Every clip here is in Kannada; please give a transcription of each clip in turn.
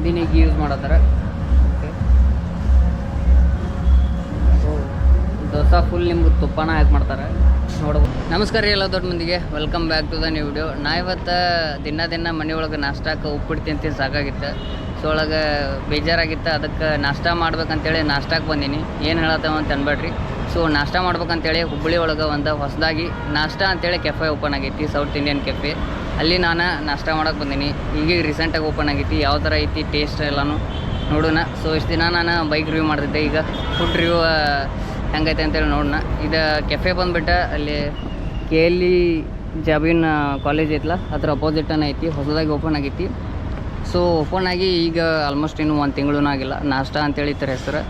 ನಂದಿನಿ ಗೀ ಯೂಸ್ ಮಾಡತ್ತಾರ. ಓಕೆ, ದೋಸೆ ಫುಲ್ ನಿಮ್ಗೆ ತುಪ್ಪನ ಹಾಕಿ ಮಾಡ್ತಾರೆ ನೋಡ್ಬೋದು. ನಮಸ್ಕಾರ ರೀ ಎಲ್ಲ ದೊಡ್ಡ ಮಂದಿಗೆ, welcome back to the new video. ನಾ ಇವತ್ತು ದಿನ ಮನೆಯೊಳಗೆ ನಾಷ್ಟಾಕ್ಕೆ ಉಪ್ಪಿಟ್ಟು ತಿಂತೀನಿ ಸಾಕಾಗಿತ್ತು. ಸೊ ಒಳಗೆ ಬೇಜಾರಾಗಿತ್ತು, ಅದಕ್ಕೆ ನಾಷ್ಟ ಮಾಡ್ಬೇಕಂತೇಳಿ ನಾಷ್ಟಾಕ್ಕೆ ಬಂದೀನಿ. ಏನು ಹೇಳತ್ತವ ಅಂತ ಅನ್ಬೇಡ್ರಿ. ಸೊ ನಾಷ್ಟ ಮಾಡ್ಬೇಕಂತೇಳಿ ಹುಬ್ಬಳ್ಳಿ ಒಳಗೆ ಒಂದು ಹೊಸದಾಗಿ ನಾಷ್ಟ ಅಂತೇಳಿ ಕೆಫೆ ಓಪನ್ ಆಗೈತಿ, ಸೌತ್ ಇಂಡಿಯನ್ ಕೆಫೆ. ಅಲ್ಲಿ ನಾನು ನಾಷ್ಟ ಮಾಡೋಕ್ಕೆ ಬಂದೀನಿ. ಈಗ ರೀಸೆಂಟಾಗಿ ಓಪನ್ ಆಗೈತಿ. ಯಾವ ಥರ ಐತಿ ಟೇಸ್ಟ್ ಎಲ್ಲನೂ ನೋಡೋಣ. ಸೊ ಇಷ್ಟು ದಿನ ನಾನು ಬೈಕ್ ರಿವ್ಯೂ ಮಾಡ್ತಿದ್ದೆ, ಈಗ ಫುಡ್ ರಿವ್ಯೂ ಹೆಂಗೈತೆ ಅಂತೇಳಿ ನೋಡೋಣ. ಇದು ಕೆಫೆ ಬಂದುಬಿಟ್ಟು ಅಲ್ಲಿ KLE ಜಾಬಿನ್ ಕಾಲೇಜ್ ಐತಲ್ಲ, ಅದ್ರ ಅಪೋಸಿಟನ್ನು ಐತಿ, ಹೊಸದಾಗಿ ಓಪನ್ ಆಗೈತಿ. ಸೊ ಓಪನ್ ಆಗಿ ಈಗ ಆಲ್ಮೋಸ್ಟ್ ಇನ್ನೂ 1 ತಿಂಗಳೂ ಆಗಿಲ್ಲ. ನಾಷ್ಟ ಅಂತೇಳಿ ಇತರ ಹೆಸರು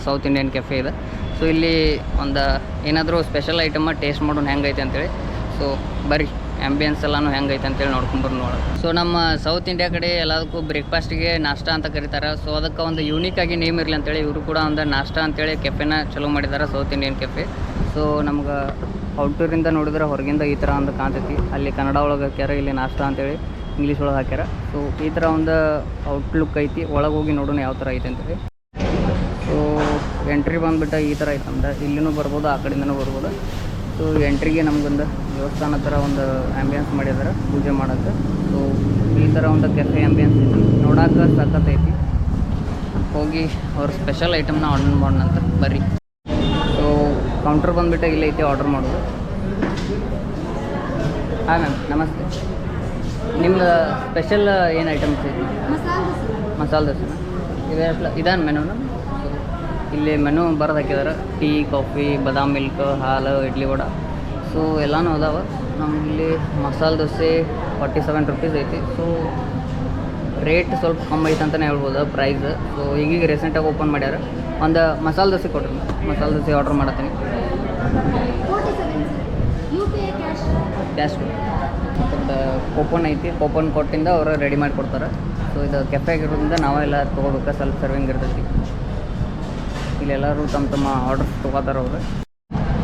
ಸೌತ್ ಇಂಡಿಯನ್ ಕೆಫೆ ಇದೆ. ಸೊ ಇಲ್ಲಿ ಒಂದು ಏನಾದರೂ ಸ್ಪೆಷಲ್ ಐಟಮ ಟೇಸ್ಟ್ ಮಾಡೋಣ ಹೆಂಗೈತೆ ಅಂತೇಳಿ. ಸೊ ಬರ್ರಿ, ಆ್ಯಂಬಿಯನ್ಸ್ ಎಲ್ಲನೂ ಹೆಂಗೈತೆ ಅಂತೇಳಿ ನೋಡ್ಕೊಂಬರ್ರಿ ನೋಡೋದು. ಸೊ ನಮ್ಮ ಸೌತ್ ಇಂಡಿಯಾ ಕಡೆ ಎಲ್ಲದಕ್ಕೂ ಬ್ರೇಕ್ಫಾಸ್ಟಿಗೆ ನಾಷ್ಟ ಅಂತ ಕರೀತಾರೆ. ಸೊ ಅದಕ್ಕೆ ಒಂದು ಯೂನಿಕಾಗಿ ನೇಮ್ ಇರಲಿ ಅಂತೇಳಿ ಇವರು ಕೂಡ ಒಂದು ನಾಷ್ಟ ಅಂತೇಳಿ ಕೆಫೆನ ಚಲೋ ಮಾಡಿದ್ದಾರೆ, ಸೌತ್ ಇಂಡಿಯನ್ ಕೆಫೆ. ಸೊ ನಮ್ಗೆ ಔಟ್ಡೋರಿಂದ ನೋಡಿದ್ರೆ ಹೊರಗಿಂದ ಈ ಥರ ಒಂದು ಕಾಣ್ತೈತಿ. ಅಲ್ಲಿ ಕನ್ನಡ ಒಳಗೆ ಹಾಕ್ಯಾರ, ಇಲ್ಲಿ ನಾಷ್ಟ ಅಂತೇಳಿ ಇಂಗ್ಲೀಷ್ ಒಳಗೆ ಹಾಕ್ಯಾರ. ಸೊ ಈ ಥರ ಒಂದು ಔಟ್ಲುಕ್ ಐತಿ. ಒಳಗೆ ಹೋಗಿ ನೋಡೋಣ ಯಾವ ಥರ ಐತೆ ಅಂತೇಳಿ. ಸೊ ಎಂಟ್ರಿ ಬಂದುಬಿಟ್ಟು ಈ ಥರ ಐತೆ ಅಂದ್ರೆ ಇಲ್ಲಿನೂ ಬರ್ಬೋದು, ಆ ಕಡೆಯಿಂದನೂ ಬರ್ಬೋದು. ಸೊ ಎಂಟ್ರಿಗೆ ನಮಗೊಂದು ದೇವಸ್ಥಾನ ಥರ ಒಂದು ಆ್ಯಂಬಿಯನ್ಸ್ ಮಾಡಿದ್ದಾರೆ ಪೂಜೆ ಮಾಡೋಕ್ಕೆ. ಸೊ ಈ ಥರ ಒಂದು ಕೆಫೆ ಆ್ಯಂಬಿಯನ್ಸ್ ಐತಿ, ನೋಡೋಕೆ ಸಖತ್ತೈತಿ. ಹೋಗಿ ಅವ್ರ ಸ್ಪೆಷಲ್ ಐಟಮ್ನ ಆರ್ಡರ್ ಮಾಡೋಣ ಅಂತ ಬರ್ರಿ. ಸೊ ಕೌಂಟ್ರ್ ಬಂದುಬಿಟ್ಟು ಇಲ್ಲಿ ಐತಿ ಆರ್ಡರ್ ಮಾಡೋದು. ಹಾಂ ಮ್ಯಾಮ್, ನಮಸ್ತೆ. ನಿಮ್ದು ಸ್ಪೆಷಲ್ ಏನು ಐಟಮ್ಸ್ ಐತಿ? ಮಸಾಲೆ ದೋಸೆನ ಇದಾನ ಮೆನುನ? ಇಲ್ಲಿ ಮೆನು ಬರೋದು ಹಾಕಿದಾರೆ. ಟೀ, ಕಾಫಿ, ಬಾದಾಮ್ ಮಿಲ್ಕ್, ಹಾಲು, ಇಡ್ಲಿ ವಡ. ಸೊ ಎಲ್ಲನೂ ಅದಾವೆ. ನಮಗಿಲ್ಲಿ ಮಸಾಲೆ ದೋಸೆ 47 ರೂಪೀಸ್ ಐತಿ. ಸೊ ರೇಟ್ ಸ್ವಲ್ಪ ಕಮ್ಮಿ ಐತೆ ಅಂತಲೇ ಹೇಳ್ಬೋದು ಪ್ರೈಸ್. ಸೊ ಈಗೀಗ ರೀಸೆಂಟಾಗಿ ಓಪನ್ ಮಾಡ್ಯಾರ. ಒಂದು ಮಸಾಲೆ ದೋಸೆ ಕೊಡ್ರಿ, ಮಸಾಲೆ ದೋಸೆ ಆರ್ಡ್ರ್ ಮಾಡತ್ತೀನಿ. ಕ್ಯಾಶ್ ಒಂದು ಕೂಪನ್ ಐತಿ, ಕೂಪನ್ ಕೊಟ್ಟಿಂದ ಅವರು ರೆಡಿ ಮಾಡಿ ಕೊಡ್ತಾರೆ. ಸೊ ಇದು ಕೆಫೆ ಆಗಿರೋದ್ರಿಂದ ನಾವೆಲ್ಲ ತೊಗೋಬೇಕು, ಸೆಲ್ಫ್ ಸರ್ವಿಂಗ್ ಇರ್ತೈತಿ. ಇಲ್ಲೆಲ್ಲರೂ ತಮ್ಮ ಆರ್ಡರ್ಸ್ ತೊಗೋತಾರೆ ಅವರು.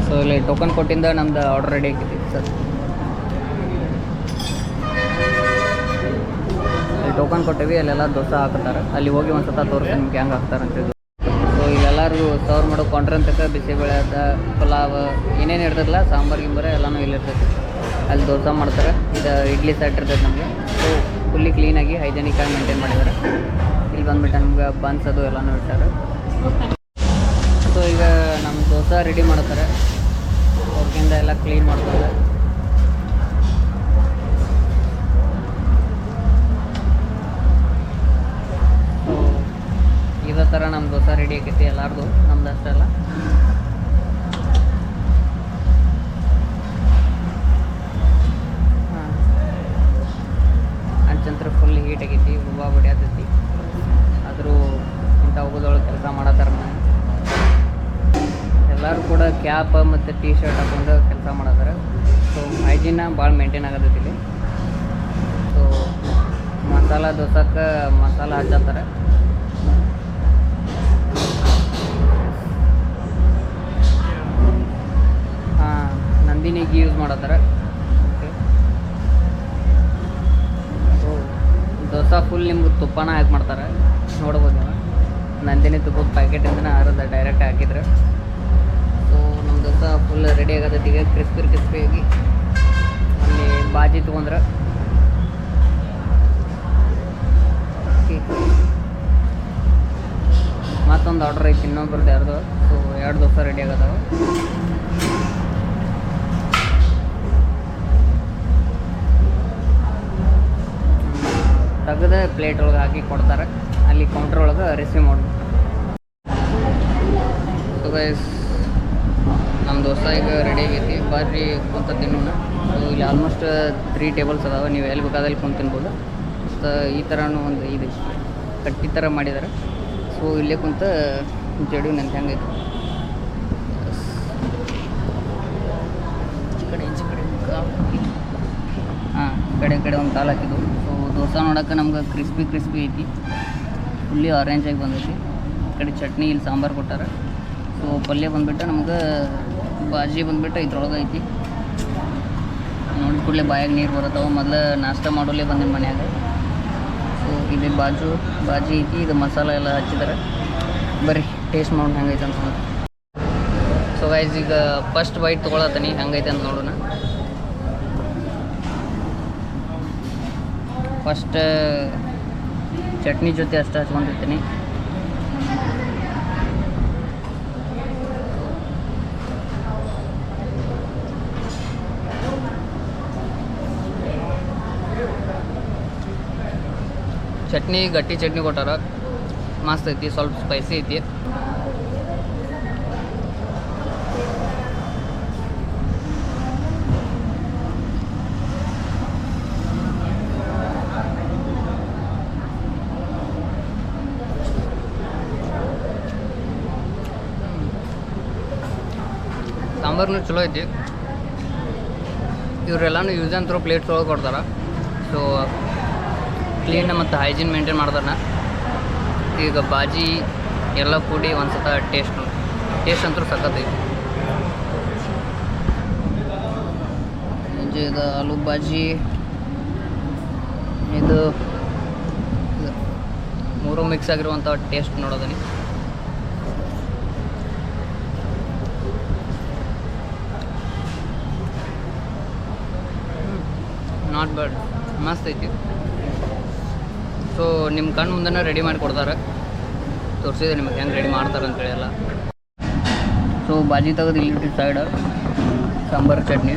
ಸೊ ಇಲ್ಲಿ ಟೋಕನ್ ಕೊಟ್ಟಿಂದ ನಮ್ದು ಆರ್ಡರ್ ರೆಡಿ ಆಗೈತಿ ಸರ್. ಇಲ್ಲಿ ಟೋಕನ್ ಕೊಟ್ಟಿವಿ, ಅಲ್ಲೆಲ್ಲ ದೋಸೆ ಹಾಕ್ತಾರೆ. ಅಲ್ಲಿ ಹೋಗಿ ಒಂದು ಸತ ತೋರಿಸಿ ನಿಮ್ಗೆ ಹೆಂಗೆ ಹಾಕ್ತಾರೆ ಅಂತೇಳಿ. ಸೊ ಇಲ್ಲೆಲ್ಲರೂ ಸರ್ವ್ ಮಾಡೋ ಕೌಂಟ್ರ್ ಅಂತಕ್ಕೆ ಬಿಸಿಬೇಳೆ, ಪಲಾವ್ ಏನೇನು ಇರ್ತದಲ್ಲ, ಸಾಂಬಾರು ಗಿಂಬಾರು ಎಲ್ಲನೂ ಇಲ್ಲಿ ಇರ್ತೈತಿ. ಅಲ್ಲಿ ದೋಸೆ ಮಾಡ್ತಾರೆ. ಇದು ಇಡ್ಲಿ ಸೆಟ್ ಇರ್ತೈತೆ ನಮಗೆ. ಸೊ ಫುಲ್ಲಿ ಕ್ಲೀನಾಗಿ ಹೈಜೆನಿಕಾಗಿ ಮೇಂಟೈನ್ ಮಾಡಿದ್ದಾರೆ. ಇಲ್ಲಿ ಬಂದುಬಿಟ್ಟು ನಮ್ಗೆ ಬನ್ಸ್ ಅದು ಎಲ್ಲನೂ ಇಟ್ಟಾರೆ. ಸೊ ಈಗ ನಮ್ಮ ದೋಸೆ ರೆಡಿ ಮಾಡ್ತಾರೆ, ಅವ್ರಿಗಿಂದ ಎಲ್ಲ ಕ್ಲೀನ್ ಮಾಡ್ತಾರೆ. ಸೊ ಇದೇ ಥರ ನಮ್ಮ ದೋಸೆ ರೆಡಿ ಆಗೈತಿ ಎಲ್ಲಾರ್ದು, ನಮ್ದು ಅಷ್ಟೆಲ್ಲ. ಅಂಚಂತ್ರ ಫುಲ್ ಹೀಟ್ ಆಗೈತಿ, ಹೂವು ಬಡಿಯತೈತಿ. ಆದರೂ ಇಂಥ ಹೋಗೋದೊಳಗೆ ಕೆಲಸ ಮಾಡತ್ತಾರ. ಎಲ್ಲರೂ ಕೂಡ ಕ್ಯಾಪ್ ಮತ್ತು ಟೀ ಶರ್ಟ್ ಹಾಕೊಂಡು ಕೆಲಸ ಮಾಡತ್ತಾರೆ. ಸೊ ಹೈಜೀನ ಭಾಳ ಮೇಂಟೈನ್ ಆಗತೈತಿ ಇಲ್ಲಿ. ಸೊ ಮಸಾಲ ದೋಸೆಗೆ ಮಸಾಲ ಹಚ್ಚತ್ತಾರೆ. ಹಾಂ, ನಂದಿನಿ ಗೀ ಯೂಸ್ ಮಾಡತ್ತಾರೆ. ಓಕೆ, ಸೊ ದೋಸೆ ಫುಲ್ ನಿಮ್ಗೆ ತುಪ್ಪನ ಹಾಕಿ ಮಾಡ್ತಾರೆ ನೋಡ್ಬೋದು ನೀವು. ನಂದಿನಿ ತುಪ್ಪದ ಪ್ಯಾಕೆಟಿಂದನೇ ಅರ್ಧ ಡೈರೆಕ್ಟ್ ಹಾಕಿದ್ರೆ. ಸೊ ನಮ್ಮ ದೋಸೆ ಫುಲ್ ರೆಡಿ ಆಗತೈತಿ. ಈಗ ಕ್ರಿಸ್ಪಿಯಾಗಿ ಅಲ್ಲಿ ಬಾಜಿ ತೊಗೊಂಡ್ರೆ ಮತ್ತೊಂದು ಆರ್ಡ್ರ್ ಐತಿ ಇನ್ನೊಬ್ರದ್ದು ಯಾರ್ದು. ಸೊ 2 ದೋಸೆ ರೆಡಿ ಆಗತ್ತವ. ತೆಗೆದು ಪ್ಲೇಟ್ ಒಳಗೆ ಹಾಕಿ ಕೊಡ್ತಾರೆ. ಅಲ್ಲಿ ಕೌಂಟ್ರ್ ಒಳಗೆ ರಿಸೀವ್ ಮಾಡಿ. ಸೊ ಗೈಸ್, ನಮ್ಮ ದೋಸೆ ಈಗ ರೆಡಿ ಆಗೈತಿ, ಬರ್ರಿ ಕುಂತ ತಿನ್ನೋಣ. ಸೊ ಇಲ್ಲಿ ಆಲ್ಮೋಸ್ಟ್ 3 ಟೇಬಲ್ಸ್ ಅದಾವೆ, ನೀವು ಎಲ್ಲಿ ಬೇಕಾದಲ್ಲಿ ಕುಂತು ತಿನ್ಬೋದು. ಮತ್ತು ಈ ಥರನೂ ಒಂದು ಇದು ಕಟ್ಟಿ ಥರ ಮಾಡಿದ್ದಾರೆ. ಸೊ ಇಲ್ಲೇ ಕುಂತ ಜಡಿ ನಂಗೆ ಹೆಂಗೈತಿ. ಹಾಂ, ಕಡೆ ಒಂದು ಕಾಲು ಹಾಕಿದ್ದು. ಸೊ ದೋಸೆ ನೋಡೋಕೆ ನಮ್ಗೆ ಕ್ರಿಸ್ಪಿ ಐತಿ, ಫುಲ್ಲಿ ಆರೆಂಜಾಗಿ ಬಂದೈತಿ. ಈ ಕಡೆ ಚಟ್ನಿ, ಇಲ್ಲಿ ಸಾಂಬಾರು ಕೊಟ್ಟಾರೆ. ಸೊ ಪಲ್ಯ ಬಂದುಬಿಟ್ಟು ನಮ್ಗೆ ಬಾಜಿ ಬಂದುಬಿಟ್ಟು ಇದ್ರೊಳಗೆ ಐತಿ. ನೋಡಿದ ಕೂಡಲೇ ಬಾಯಾಗ ನೀರು ಬರುತ್ತವೆ. ಮೊದಲು ನಾಷ್ಟ ಮಾಡೋಲ್ಲೇ ಬಂದಿನ ಮನ್ಯಾಗ. ಸೊ ಇದು ಬಾಜಿ ಐತಿ, ಇದು ಮಸಾಲ ಎಲ್ಲ ಹಚ್ಚಿದ್ದಾರೆ. ಬರ್ರಿ ಟೇಸ್ಟ್ ಮಾಡೋಣ ಹೆಂಗೈತೆ ಅಂತ. ಸೊ ಗೈಸ್ ಈಗ ಫಸ್ಟ್ ಬೈಟ್ ತೊಗೊಳತ್ತೀನಿ ಹೆಂಗೈತೆ ಅಂತ ನೋಡೋಣ. ಫಸ್ಟ್ ಚಟ್ನಿ ಜೊತೆ ಅಷ್ಟು ಹಚ್ಕೊತಿರ್ತೀನಿ. ಚಟ್ನಿ ಗಟ್ಟಿ ಚಟ್ನಿ ಕೊಟ್ಟಾರ, ಮಸ್ತ್ ಐತಿ, ಸ್ವಲ್ಪ ಸ್ಪೈಸಿ ಐತಿ. ಸಾಂಬಾರ್ನು ಚಲೋ ಐತಿ. ಇವರೆಲ್ಲನೂ ಯೂಸ್ ಆ್ಯಂಡ್ ಥ್ರೋ ಪ್ಲೇಟ್ಸ್ ಒಳಗೆ ಕೊಡ್ತಾರೆ. ಸೊ ಕ್ಲೀನ್ ಮತ್ತು ಹೈಜೀನ್ ಮೇಂಟೈನ್ ಮಾಡ್ತಾನೆ. ಈಗ ಬಾಜಿ ಎಲ್ಲ ಕೂಡಿ ಒಂದು ಸತ ಟೇಸ್ಟ್ ಅಂತೂ ಸಖತ್ತೈತಿ. ಇದು ಆಲೂ ಬಾಜಿ, ಇದು ಮೂರು ಮಿಕ್ಸ್ ಆಗಿರುವಂಥ ಟೇಸ್ಟ್ ನೋಡೋದನಿ. ನಾಟ್ ಬ್ಯಾಡ್, ಮಸ್ತ್ ಐತಿ. ಸೊ ನಿಮ್ಮ ಕಣ್ಣು ಮುಂದೆ ರೆಡಿ ಮಾಡಿ ಕೊಡ್ತಾರೆ, ತೋರಿಸಿದೆ ನಿಮಗೆ ಹೆಂಗೆ ರೆಡಿ ಮಾಡ್ತಾರೆ ಅಂತೇಳಿ ಎಲ್ಲ. ಸೊ ಬಾಜಿ ತೆಗೆದು ಇಲ್ಲಿ ಸೈಡ್ ಸಾಂಬಾರು ಚಟ್ನಿ.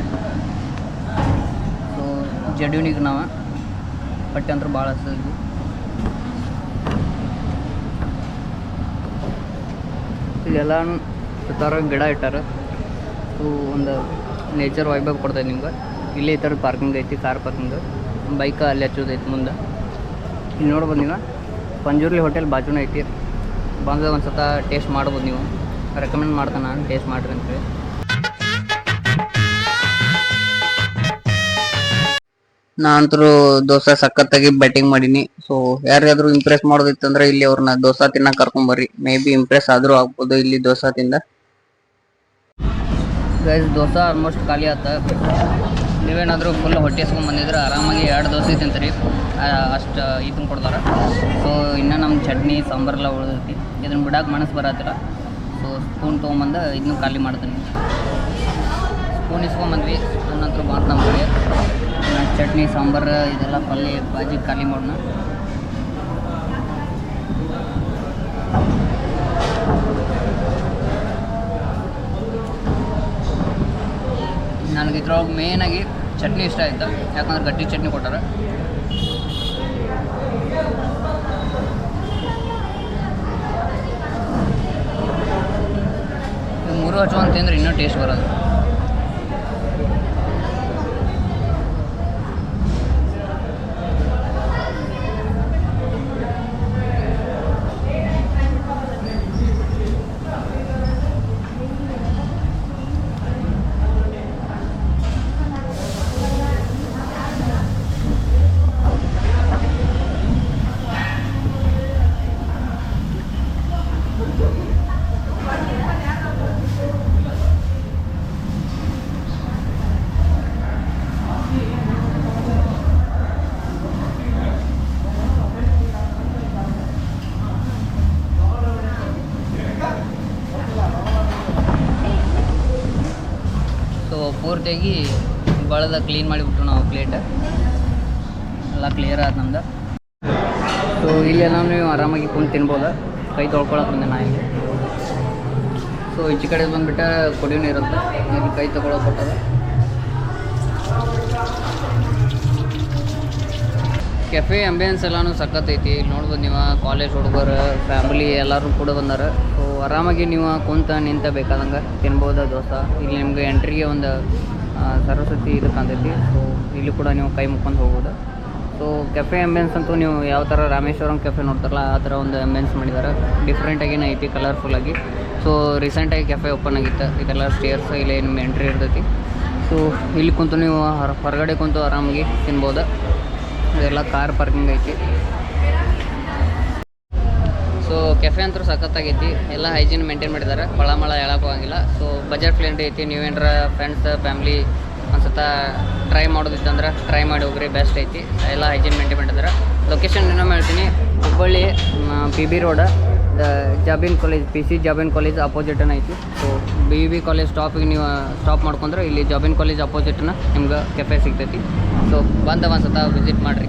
ಸೊ ಜಡ್ಯೂನಿಗೆ ನಾವು ಪಟ್ಟಿ ಅಂದ್ರೆ ಭಾಳ ಹಸಿದ್ವಿ. ಇಲ್ಲೆಲ್ಲನೂ ಸುತ್ತಾರ ಗಿಡ ಇಟ್ಟಾರ. ಸೊ ಒಂದು ನೇಚರ್ ವೈಬಾಗ್ ಕೊಡ್ತೈತೆ ನಿಮ್ಗೆ. ಇಲ್ಲೇ ಈ ಥರ ಪಾರ್ಕಿಂಗ್ ಐತಿ, ಕಾರ್ ಪಾರ್ಕಿಂಗ್. ಬೈಕ ಅಲ್ಲಿ ಹಚ್ಚೋದೈತಿ ಮುಂದೆ. ಇಲ್ಲಿ ನೋಡ್ಬೋದು ನೀವು, ಪಂಜುರ್ಲಿ ಹೋಟೆಲ್ ಬಾಜುನ ಐತಿ. ಬಂದಾಗ ಒಂದು ಸತ ಟೇಸ್ಟ್ ಮಾಡ್ಬೋದು. ನೀವು ರೆಕಮೆಂಡ್ ಮಾಡ್ತಾನೆ ನಾನು, ಟೇಸ್ಟ್ ಮಾಡಿರಿ ಅಂತೇಳಿ. ನಾನಂತರೂ ದೋಸೆ ಸಖತ್ತಾಗಿ ಬ್ಯಾಟಿಂಗ್ ಮಾಡೀನಿ. ಸೊ ಯಾರ್ಯಾದ್ರು ಇಂಪ್ರೆಸ್ ಮಾಡೋದಿತ್ತಂದ್ರೆ ಇಲ್ಲಿ ಅವ್ರನ್ನ ದೋಸೆ ತಿನ್ನಕ್ಕೆ ಕರ್ಕೊಂಬರ್ರಿ. ಮೇ ಬಿ ಇಂಪ್ರೆಸ್ ಆದರೂ ಆಗ್ಬೋದು ಇಲ್ಲಿ ದೋಸೆ ತಿಂದ. ಗೈಸ್ ದೋಸೆ ಆಲ್ಮೋಸ್ಟ್ ಖಾಲಿ ಆತ. ನೀವೇನಾದರೂ ಫುಲ್ ಹೊಟ್ಟೆ ಹಸ್ಕೊಂಡು ಬಂದಿದ್ರೆ ಆರಾಮಾಗಿ 2 ದೋಸೆ ತಿಂತೀರಿ, ಅಷ್ಟು ಇದನ್ನು ಕೊಡ್ತಾರೆ. ಸೊ ಇನ್ನೂ ನಮ್ಮ ಚಟ್ನಿ ಸಾಂಬಾರೆಲ್ಲ ಉಳಿದೈತಿ. ಇದನ್ನು ಬಿಡೋಕೆ ಮನಸ್ಸು ಬರತ್ತಿಲ್ಲ. ಸೊ ಸ್ಪೂನ್ ತೊಗೊಂಬಂದು ಇದನ್ನು ಖಾಲಿ ಮಾಡ್ತೀನಿ. ಸ್ಪೂನ್ ಇಸ್ಕೊಂಬಂದ್ವಿ, ಸ್ಪೂನ್ ನಂತರ ಬಂತು ನಮ್ಮ ಕಡೆ. ಚಟ್ನಿ ಸಾಂಬಾರು ಇದೆಲ್ಲ ಪಲ್ಯ ಬಾಜಿ ಖಾಲಿ ಮಾಡೋಣ. ನನಗೆ ಇದ್ರೊಳಗೆ ಮೇಯ್ನಾಗಿ ಚಟ್ನಿ ಇಷ್ಟ ಆಯ್ತು, ಯಾಕಂದ್ರೆ ಗಟ್ಟಿ ಚಟ್ನಿ ಕೊಟ್ಟಾರೆ. ಮೂರು ಹಚ್ಕೊಂಡು ತಿಂದ್ರೆ ಇನ್ನೂ ಟೇಸ್ಟ್ ಬರೋದು. ಪೂರ್ತಿಯಾಗಿ ಬಳದ ಕ್ಲೀನ್ ಮಾಡಿಬಿಟ್ರು ನಾವು ಪ್ಲೇಟ್ ಎಲ್ಲ ಕ್ಲಿಯರ್ ಆದ ನಮ್ದು. ಸೊ ಇಲ್ಲೆಲ್ಲ ನೀವು ಆರಾಮಾಗಿ ಕುಂತು ತಿನ್ಬೋದು. ಕೈ ತೊಳ್ಕೊಳಕ್ಕೆ ಬಂದೆ ನಾ ಇಲ್ಲಿ. ಸೊ ಈಚೆ ಕಡೆ ಬಂದುಬಿಟ್ಟು ಕುಡಿಯೋ ನೀರುತ್ತೆ, ಇಲ್ಲಿ ಕೈ ತೊಗೊಳಕ್ಕೆ ಕೊಟ್ಟದ. ಕೆಫೆ ಅಂಬಿಯನ್ಸ್ ಎಲ್ಲನೂ ಸಖತ್ತೈತಿ. ಇಲ್ಲಿ ನೋಡ್ಬೋದು ನೀವು, ಕಾಲೇಜ್ ಹುಡುಗರು ಫ್ಯಾಮಿಲಿ ಎಲ್ಲರೂ ಕೂಡ ಬಂದಾರ. ಸೊ ಆರಾಮಾಗಿ ನೀವು ಕುಂತ ನಿಂತ ಬೇಕಾದಂಗೆ ತಿನ್ಬೋದು ದೋಸೆ. ಇಲ್ಲಿ ನಿಮಗೆ ಎಂಟ್ರಿಗೆ ಒಂದು ಸರಸ್ವತಿ ಇದು ಕಾಣ್ತೈತಿ. ಸೊ ಇಲ್ಲಿ ಕೂಡ ನೀವು ಕೈ ಮುಕ್ಕೊಂಡು ಹೋಗ್ಬೋದು. ಸೊ ಕೆಫೆ ಅಂಬಿಯನ್ಸ್ ಅಂತೂ ನೀವು ಯಾವ ಥರ ರಾಮೇಶ್ವರಂ ಕೆಫೆ ನೋಡ್ತಾರಲ್ಲ ಆ ಥರ ಒಂದು ಅಂಬಿಯನ್ಸ್ ಮಾಡಿದ್ದಾರೆ. ಡಿಫ್ರೆಂಟಾಗಿನೇ ಐತಿ, ಕಲರ್ಫುಲ್ಲಾಗಿ. ಸೊ ರೀಸೆಂಟಾಗಿ ಕೆಫೆ ಓಪನ್ ಆಗಿತ್ತು. ಇದೆಲ್ಲ ಸ್ಟೇರ್ಸ್ ಇಲ್ಲಿ ನಿಮ್ಮ ಎಂಟ್ರಿ ಇರ್ತೈತಿ. ಸೊ ಇಲ್ಲಿ ಕುಂತು ನೀವು ಹೊರಗಡೆ ಕುಂತು ಆರಾಮಾಗಿ ತಿನ್ಬೋದು. ಇದೆಲ್ಲ ಕಾರ್ ಪಾರ್ಕಿಂಗ್ ಐತಿ. ಸೊ ಕೆಫೆ ಅಂತೂ ಸಖತ್ತಾಗೈತಿ, ಎಲ್ಲ ಹೈಜೀನ್ ಮೇಂಟೈನ್ ಮಾಡಿದ್ದಾರೆ, ಮಳ ಹೇಳಕ್ಕೆ ಹೋಗಂಗಿಲ್ಲ. ಸೊ ಬಜೆಟ್ ಫ್ರೆಂಡ್ಲಿ ಐತಿ. ನೀವೇನಾರ ಫ್ರೆಂಡ್ಸ್ ಫ್ಯಾಮ್ಲಿ ಒಂದು ಸತ ಟ್ರೈ ಮಾಡೋದಿತ್ತಂದ್ರೆ ಟ್ರೈ ಮಾಡಿ ಹೋಗ್ರಿ, ಬೆಸ್ಟ್ ಐತಿ. ಎಲ್ಲ ಹೈಜೀನ್ ಮೇಂಟೈನ್ ಮಾಡಿದ್ದಾರೆ. ಲೊಕೇಶನ್ ಇನ್ನೊಮ್ಮೆ ಹೇಳ್ತೀನಿ, Hubballi PB road Jabin college PC Jabin college ಅಪೋಸಿಟನ ಐತಿ. ಸೊ BB ಕಾಲೇಜ್ ಸ್ಟಾಪಿಗೆ ನೀವು ಸ್ಟಾಪ್ ಮಾಡ್ಕೊಂಡ್ರೆ ಇಲ್ಲಿ ಜಾಬಿನ್ ಕಾಲೇಜ್ ಅಪೋಸಿಟ್ನ ನಿಮ್ಗೆ ಕೆಫೆ ಸಿಗ್ತೈತಿ. ಸೊ ಬಂದ ಒಂದು ಸತ ವಿಸಿಟ್ ಮಾಡಿರಿ.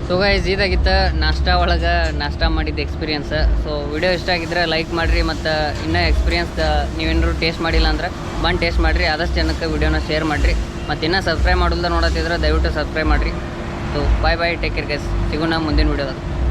ಸೊ ಗೈಸ್, ಇದಾಗಿತ್ತು ನಾಷ್ಟಾ ಒಳಗೆ ನಾಷ್ಟಾ ಮಾಡಿದ್ದ ಎಕ್ಸ್ಪೀರಿಯನ್ಸ್. ಸೊ ವಿಡಿಯೋ ಇಷ್ಟ ಆಗಿದ್ರೆ ಲೈಕ್ ಮಾಡಿರಿ, ಮತ್ತು ಇನ್ನೂ ಎಕ್ಸ್ಪೀರಿಯನ್ಸ್ ನೀವೇನಾದ್ರು ಟೇಸ್ಟ್ ಮಾಡಿಲ್ಲ ಅಂದ್ರೆ ಬಂದು ಟೇಸ್ಟ್ ಮಾಡಿರಿ. ಆದಷ್ಟು ಜನಕ್ಕೆ ವಿಡಿಯೋನ ಶೇರ್ ಮಾಡಿರಿ. ಮತ್ತು ಇನ್ನೂ ಸಬ್ಸ್ಕ್ರೈಬ್ ಮಾಡೋದ ನೋಡತ್ತಿದ್ರೆ ದಯವಿಟ್ಟು ಸಬ್ಸ್ಕ್ರೈಬ್ ಮಾಡಿರಿ. So bye take care guys, ಸಿಗೋಣ ಮುಂದಿನ ವಿಡಿಯೋದಾಗ.